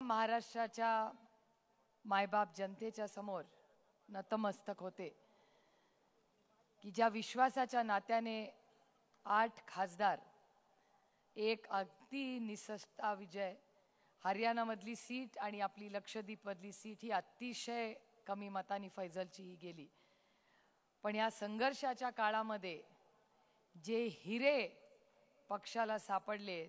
महाराष्ट्राच्या मायबाप जनतेच्या समोर नतमस्तक होते की ज्या विश्वासाच्या नात्याने 8 खासदार एक अगदी निसस्ता विजय हरियाणामधली सीट आणि आपली लक्षद्वीपमधली सीट ही अतिशय कमी मतांनी फैजलची ही गेली। पण या संघर्षाच्या काळामध्ये जे हिरे पक्षाला सापडले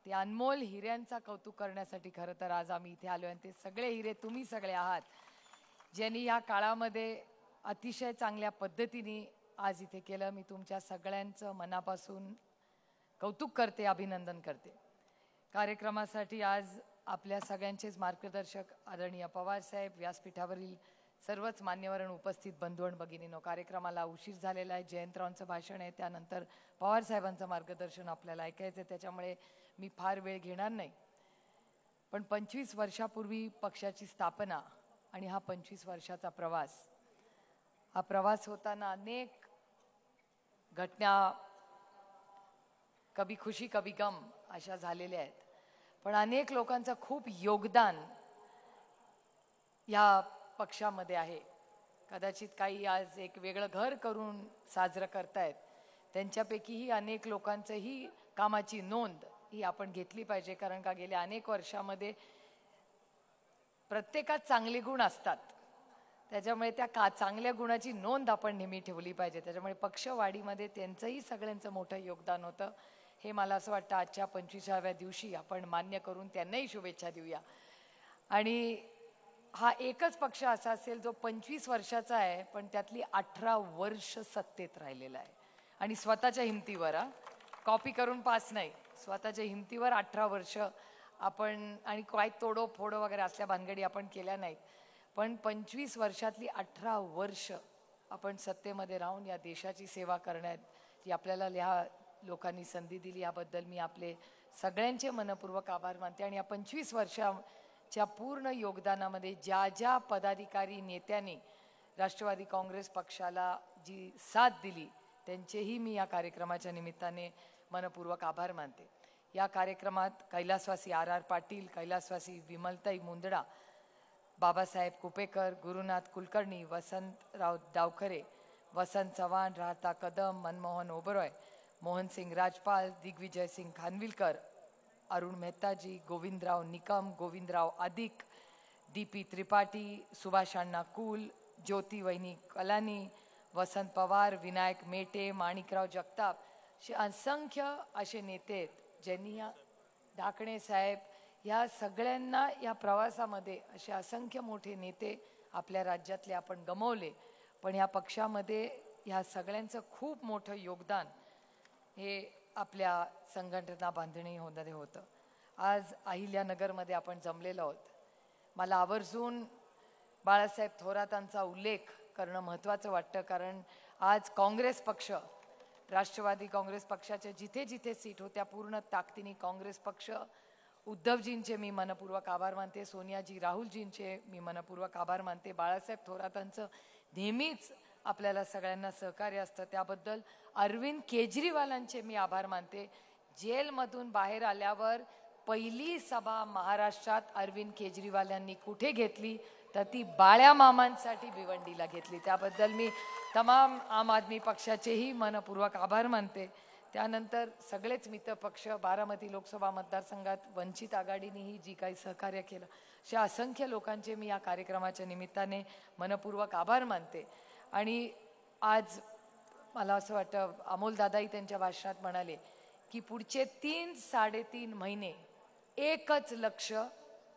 ते अनमोल हिऱ्यांचा कौतुक करण्यासाठी खरं तर आज आम्ही इथे आलो आणि ते सगळे हिरे तुम्ही सगळे आहात ज्यांनी या काळामध्ये अतिशय चांगल्या पद्धतीने आज इथे केलं। मी तुमच्या सगळ्यांचं मनापासून कौतुक करते, अभिनंदन करते। कार्यक्रमासाठी आज आपल्या सगळ्यांचेच मार्गदर्शक आदरणीय पवार साहेब, व्यासपीठावरील सर्वच मान्यवर आणि उपस्थित बंधू आणि भगिनींनो, कार्यक्रमाला उशीर झालेला आहे। जयंतरावांचं भाषण आहे, त्यानंतर पवार साहेबांचं मार्गदर्शन आपल्याला ऐकायचं आहे, त्याच्यामुळे मी फार वेळ घेणार नाही। पण 25 वर्षापूर्वी पक्षाची स्थापना आणि हा 25 वर्षाचा प्रवास, हा प्रवास होताना अनेक घटना कभी खुशी कभी गम अशा झालेल्या आहेत। पण अनेक लोकांचं खूप योगदान या पक्षामध्ये आहे। कदाचित काही आज एक वेगळं घर करून साजरं करतायत, त्यांच्यापैकीही अनेक लोकांचंही कामाची नोंद ही आपण घेतली पाहिजे, कारण का गेल्या अनेक वर्षामध्ये प्रत्येकात चांगले गुण असतात, त्याच्यामुळे त्या चांगल्या गुणाची नोंद आपण नेहमी ठेवली पाहिजे। त्याच्यामुळे पक्षवाढीमध्ये त्यांचंही सगळ्यांचं मोठं योगदान होतं, हे मला असं वाटतं आजच्या 25व्या दिवशी आपण मान्य करून त्यांनाही शुभेच्छा देऊया। आणि हा एकच पक्ष असा असेल जो 25 वर्षाचा आहे पण त्यातली 18 वर्ष सत्तेत राहिलेला आहे आणि स्वतःच्या हिमतीवर, कॉपी करून पास नाही, स्वतःच्या हिमतीवर 18 वर्ष आपण, आणि काय तोडो फोडो वगैरे असल्या भानगडी आपण केल्या नाहीत, पण 25 वर्षातली 18 वर्ष आपण सत्तेमध्ये राहून या देशाची सेवा करण्यात जी आपल्याला ह्या लोकांनी संधी दिली याबद्दल मी आपले सगळ्यांचे मनपूर्वक आभार मानते। आणि या 25 वर्षाच्या पूर्ण योगदानामध्ये ज्या ज्या पदाधिकारी नेत्यांनी राष्ट्रवादी काँग्रेस पक्षाला जी साथ दिली त्यांचेही मी या कार्यक्रमाच्या निमित्ताने मनपूर्वक आभार मानते। या कार्यक्रमात कैलासवासी RR पाटील, कैलासवासी विमलताई मुंदडा, बाबासाहेब कुपेकर, गुरुनाथ कुलकर्णी, वसंतराव डावखरे, वसंत चव्हाण, राहता कदम, मनमोहन ओबरॉय, मोहनसिंग राजपाल, दिग्विजय सिंग खानविलकर, अरुण मेहताजी, गोविंदराव निकम, गोविंदराव अधिक, DP त्रिपाठी, सुभाष अण्णा कुल, ज्योती वहिनी कलानी, वसंत पवार, विनायक मेटे, माणिकराव जगताप, असे असंख्य असे नेते आहेत ज्यांनी या ढाकणे साहेब या सगळ्यांना या प्रवासामध्ये असे असंख्य मोठे नेते आपल्या राज्यातले आपण गमावले, पण या पक्षामध्ये ह्या सगळ्यांचं खूप मोठं योगदान हे आपल्या संघटना बांधणी होणारे होतं। आज अहिल्यानगरमध्ये आपण जमलेलो आहोत। मला आवर्जून बाळासाहेब थोरातांचा उल्लेख करणं महत्त्वाचं वाटतं, कारण आज काँग्रेस पक्ष, राष्ट्रवादी काँग्रेस पक्षाच्या जिथे जिथे सीट होत्या पूर्ण ताकदीने काँग्रेस पक्ष, उद्धवजींचे मी मनपूर्वक आभार मानते, सोनियाजी राहुलजींचे मी मनपूर्वक आभार मानते, बाळासाहेब थोरातांचं नेहमीच आपल्याला सगळ्यांना सहकार्य असतं त्याबद्दल अरविंद केजरीवालांचे मी आभार मानते। जेलमधून बाहेर आल्यावर पहिली सभा महाराष्ट्रात अरविंद केजरीवालांनी कुठे घेतली तर ती बाळ्या मामांसाठी भिवंडीला घेतली, त्याबद्दल मी तमाम आम आदमी पक्षाचेही मनपूर्वक आभार मानते। त्यानंतर सगळेच मित्र पक्ष, बारामती लोकसभा मतदारसंघात वंचित आघाडीनेही जी काही सहकार्य केलं अशा असंख्य लोकांचे मी या कार्यक्रमाच्या निमित्ताने मनपूर्वक आभार मानते। आणि आज मला असं वाटतं अमोल दादाही त्यांच्या भाषणात म्हणाले की पुढचे 3-3.5 महिने एकच लक्ष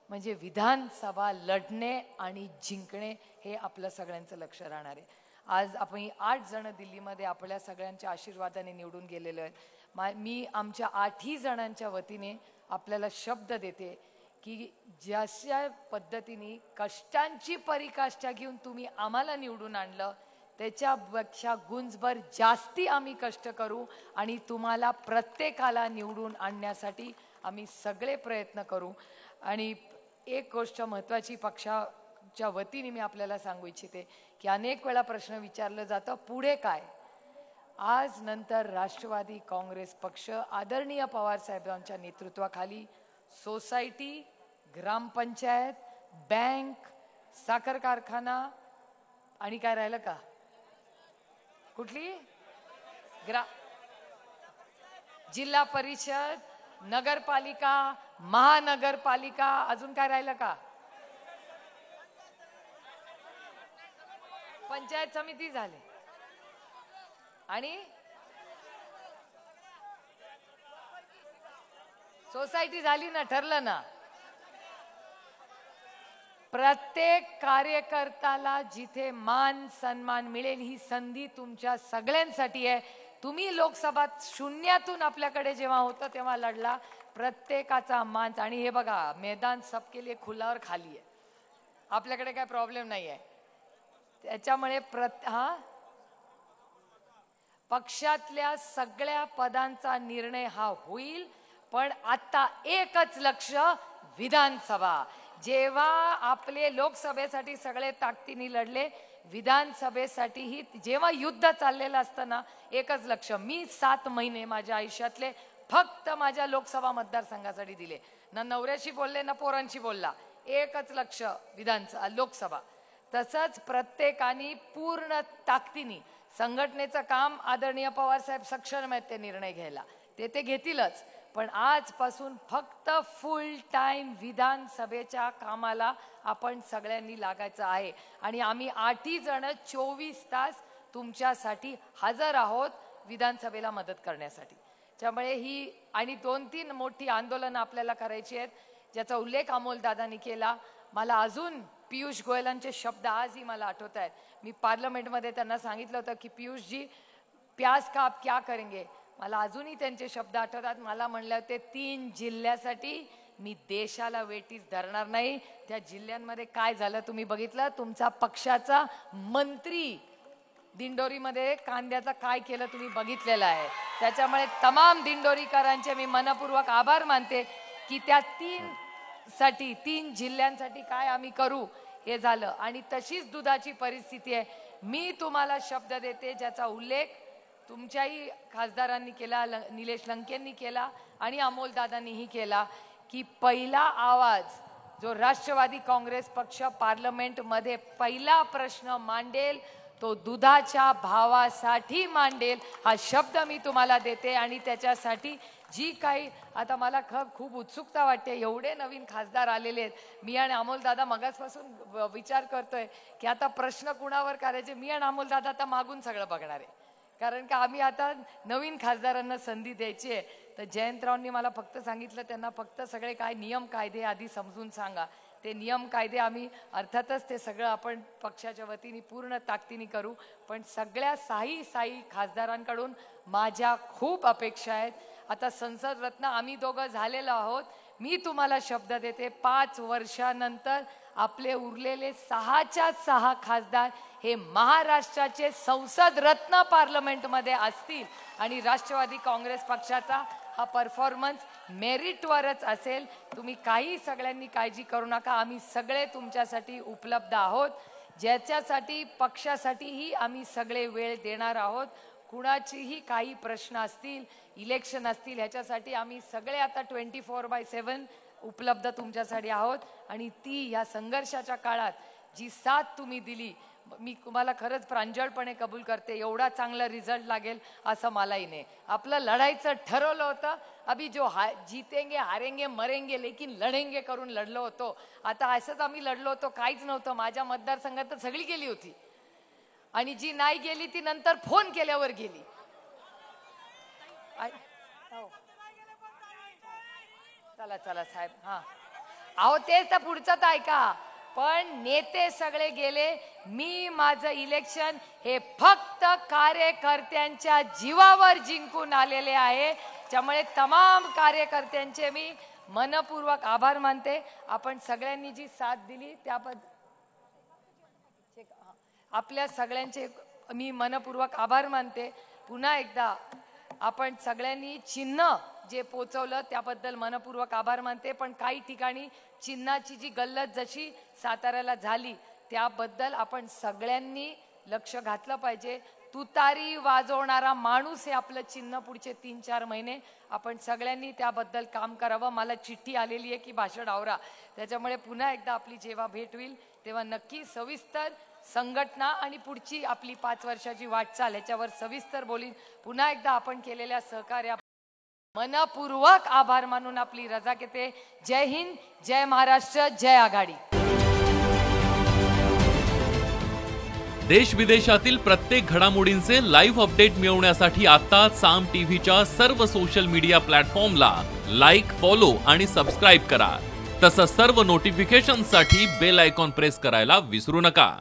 म्हणजे विधानसभा लढणे आणि जिंकणे हे आपलं सगळ्यांचं लक्ष राहणार आहे। आज आपण 8 जण दिल्लीमध्ये आपल्या सगळ्यांच्या आशीर्वादाने निवडून गेलेलो आहे। मी आमच्या 8ही जणांच्या वतीने आपल्याला शब्द देते की जशा पद्धतीने कष्टांची परीकाष्ठा घेऊन तुम्ही आम्हाला निवडून आणलं त्याच्यापेक्षा गुंजभर जास्ती आम्ही कष्ट करू आणि तुम्हाला प्रत्येकाला निवडून आणण्यासाठी आम्ही सगळे प्रयत्न करू। आणि एक गोष्ट महत्त्वाची पक्षाच्या वतीने मी आपल्याला सांगू इच्छिते की अनेक वेळा प्रश्न विचारलं जातं पुढे काय। आज नंतर राष्ट्रवादी काँग्रेस पक्ष आदरणीय पवार साहेबांच्या नेतृत्वाखाली सोसायटी, ग्रामपंचायत, बँक, साखर कारखाना आणि काय राहिलं का? कुठली? जिल्हा परिषद, नगरपालिका, महानगरपालिका, अजून काय राहिलं का? पंचायत समिती झाले आणि सोसायटी झाली ना, ठरलं ना. प्रत्येक कार्यकर्त्याला जिथे मान सन्मान मिळेल ही संधी तुमच्या सगळ्यांसाठी आहे. तुम्ही लोकसभा शून्यातून आपल्याकडे जेव्हा होतं तेव्हा लढला. प्रत्येकाचा मान. आणि हे बघा, मैदान सबके लिए खुला और खाली आहे. आपल्याकडे काय प्रॉब्लेम नाही आहे. त्याच्यामुळे पक्षातल्या सगळ्या पदांचा निर्णय हा होईल. पण आता एकच लक्ष, विधानसभा. जेव्हा आपले लोकसभेसाठी सगळे ताकदीने लढले, विधानसभेसाठीही जेव्हा युद्ध चाललेलं असतं ना, एकच लक्ष. मी 7 महिने माझ्या आयुष्यातले फक्त माझ्या लोकसभा मतदारसंघासाठी दिले. ना नवऱ्याशी बोलले ना पोरांशी बोलला. एकच लक्ष, लोकसभा. तसंच प्रत्येकाने पूर्ण ताकदीने संघटनेचं काम आदरणीय पवार साहेब सक्षम आहेत ते निर्णय घ्यायला. ते घेतीलच. पण आजपासून फक्त फुल टाइम विधानसभेच्या कामाला आपण सगळ्यांनी लागायचं आहे. आणि आम्ही 8 जण 24 तास तुमच्यासाठी हजर आहोत विधानसभेला मदत करण्यासाठी. त्यामुळे ही आणि 2-3 मोठी आंदोलनं आपल्याला करायची आहेत, ज्याचा उल्लेख अमोल दादांनी केला. मला अजून पियुष गोयलांचे शब्द आजही मला आठवत आहेत. मी पार्लमेंटमध्ये त्यांना सांगितलं होतं की पियुषजी, प्याज का आप क्या करेंगे. मला अजूनही त्यांचे शब्द आठवतात. मला म्हणले होते 3 जिल्ह्यासाठी मी देशाला वेटीस धरणार नाही. त्या जिल्ह्यांमध्ये काय झालं तुम्ही बघितलं. तुमचा पक्षाचा मंत्री दिंडोरीमध्ये कांद्याचा काय केलं तुम्ही बघितलेलं आहे. त्याच्यामुळे तमाम दिंडोरीकरांचे मी मनपूर्वक आभार मानते की त्या 3 जिल्ह्यांसाठी काय आम्ही करू हे झालं. आणि तशीच दुधाची परिस्थिती आहे. मी तुम्हाला शब्द देते ज्याचा उल्लेख तुमच्याही खासदारांनी केला, निलेश लंकेंनी केला आणि अमोलदादांनीही केला, की पहिला आवाज जो राष्ट्रवादी काँग्रेस पक्ष पार्लमेंटमध्ये पहिला प्रश्न मांडेल तो दुधाच्या भावासाठी मांडेल. हा शब्द मी तुम्हाला देते. आणि त्याच्यासाठी जी काही आता मला खूप उत्सुकता वाटते. एवढे नवीन खासदार आलेले आहेत. मी आणि अमोलदादा मगासपासून विचार करतोय की आता प्रश्न कुणावर करायचे. मी आणि अमोलदादा आता मागून सगळं बघणार आहे, कारण का आम्ही आता नवीन खासदारांना संधी द्यायची आहे. तर जयंतरावांनी मला फक्त सांगितलं, त्यांना फक्त सगळे काय नियम कायदे आधी समजून सांगा. ते नियम कायदे आम्ही अर्थातच ते सगळं आपण पक्षाच्या वतीने पूर्ण ताकदीने करू. पण सगळ्या साई खासदारांकडून माझ्या खूप अपेक्षा आहेत. आता संसद रत्न आम्ही दोघं झालेलो आहोत. मी तुम्हाला शब्द देते 5 वर्षानंतर आपले उरलेले 6च्या 6 खासदार हे महाराष्ट्राचे संसद रत्न पार्लमेंटमध्ये असतील. आणि राष्ट्रवादी काँग्रेस पक्षाचा हा परफॉर्मन्स मेरिटवरच असेल. तुम्ही काही सगळ्यांनी काळजी करू नका. आम्ही सगळे तुमच्यासाठी उपलब्ध आहोत. ज्याच्यासाठी पक्षासाठीही आम्ही सगळे वेळ देणार आहोत. कुणाचीही काही प्रश्न असतील, इलेक्शन असतील, ह्याच्यासाठी आम्ही सगळे आता 24/7 उपलब्ध तुमच्यासाठी आहोत. आणि ती या संघर्षाच्या काळात जी साथ तुम्ही दिली, मी तुम्हाला खरंच प्रांजळपणे कबूल करते. एवढा चांगला रिझल्ट लागेल असं मलाही नाही. आपलं लढायचं ठरवलं होतं. अभी जो जीतेंगे हारेंगे मरेंगे लेकिन लढेंगे करून लढलो होतो. आता असंच आम्ही लढलो होतो, काहीच नव्हतं. माझ्या मतदारसंघात तर सगळी गेली होती आणि जी नाही गेली ती नंतर फोन केल्यावर गेली. चला साहेब. अहो तेच तर पुढचं तर ऐका. पण नेते सगळे गेले. मी माझं इलेक्शन हे फक्त कार्यकर्त्यांच्या जीवावर जिंकून आलेले आहे. त्यामुळे तमाम कार्यकर्त्यांचे मी मनपूर्वक आभार मानते. आपण सगळ्यांनी जी साथ दिली त्याबद्दल आपल्या सगळ्यांचे मी मनपूर्वक आभार मानते. पुन्हा एकदा आपण सगळ्यांनी चिन्ह जे पोचवलं त्याबद्दल मनपूर्वक आभार मानते. पण काही ठिकाणी चिन्हाची जी गल्लत जशी साताऱ्याला झाली त्याबद्दल आपण सगळ्यांनी लक्ष घातलं पाहिजे. तुतारी वाजवणारा माणूस हे आपलं चिन्ह पुढचे 3-4 महिने. आपण सगळ्यांनी त्याबद्दल काम करावं. मला चिठ्ठी आलेली आहे की भाषण आवरा, त्याच्यामुळे पुन्हा एकदा आपली जेव्हा भेट होईल तेव्हा नक्की सविस्तर संघटना आणि पुढची आपली 5 वर्षाची वाटचाल याच्यावर सविस्तर बोलीन. पुन्हा एकदा आपण केलेल्या सहकार्या मनपूर्वक आभार मानून आपली रजा घेते. जय हिंद, जय महाराष्ट्र, जय आघाडी. देश विदेशातील प्रत्येक घडामोडींचे लाईव्ह अपडेट मिळवण्यासाठी आता साम टीव्हीच्या सर्व सोशल मीडिया प्लॅटफॉर्मला लाईक, फॉलो आणि सबस्क्राईब करा. तसंच सर्व नोटिफिकेशनसाठी बेल आयकॉन प्रेस करायला विसरू नका.